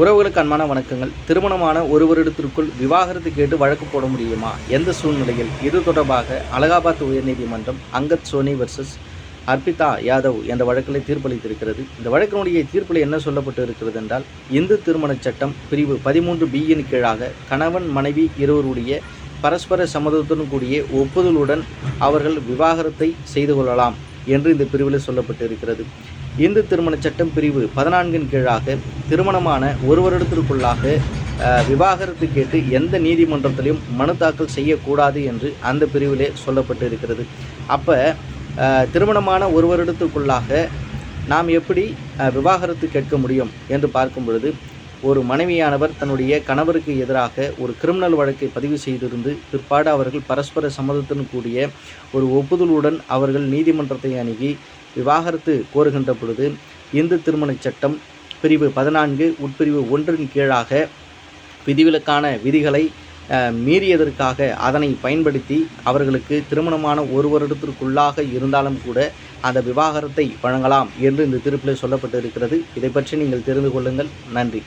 உறவுகளுக்கு அன்பான வணக்கங்கள். திருமணமான ஒரு வருடத்திற்குள் விவாகரத்து கேட்டு வழக்கு போட முடியுமா? எந்த சூழ்நிலையில்? இது தொடர்பாக அலகாபாத் உயர்நீதிமன்றம் அங்கத் சோனி வர்சஸ் அர்பிதா யாதவ் என்ற வழக்கில் தீர்ப்பளித்திருக்கிறது. இந்த வழக்கினுடைய தீர்ப்பில் என்ன சொல்லப்பட்டு இருக்கிறது என்றால், இந்து திருமணச் சட்டம் பிரிவு 13B கீழாக கணவன் மனைவி இருவருடைய பரஸ்பர சம்மதத்துடன் கூடிய ஒப்புதலுடன் அவர்கள் விவாகரத்தை செய்து கொள்ளலாம் என்று இந்த பிரிவில் சொல்லப்பட்டு இருக்கிறது. இந்து திருமணச் சட்டம் பிரிவு 14 கீழாக திருமணமான ஒரு வருடத்திற்குள்ளாக விவாகரத்து கேட்டு எந்த நீதிமன்றத்திலையும் மனு தாக்கல் செய்யக்கூடாது என்று அந்த பிரிவிலே சொல்லப்பட்டு இருக்கிறது. அப்போ திருமணமான ஒரு வருடத்துக்குள்ளாக நாம் எப்படி விவாகரத்து கேட்க முடியும் என்று பார்க்கும் பொழுது, ஒரு மனைவியானவர் தன்னுடைய கணவருக்கு எதிராக ஒரு கிரிமினல் வழக்கை பதிவு செய்திருந்து பிற்பாடு அவர்கள் பரஸ்பர சம்மதத்துடன் கூடிய ஒரு ஒப்புதலுடன் அவர்கள் நீதிமன்றத்தை அணுகி விவாகரத்து கோருகின்ற பொழுது, இந்து திருமணச் சட்டம் பிரிவு 14 உட்பிரிவு 1 கீழாக விதிவிலக்கான விதிகளை மீறியதற்காக அதனை பயன்படுத்தி அவர்களுக்கு திருமணமான ஒரு வருடத்திற்குள்ளாக இருந்தாலும் கூட அந்த விவாகரத்தை வழங்கலாம் என்று இந்த தீர்ப்பில் சொல்லப்பட்டு இருக்கிறது. இதை பற்றி நீங்கள் தெரிந்து கொள்ளுங்கள். நன்றி.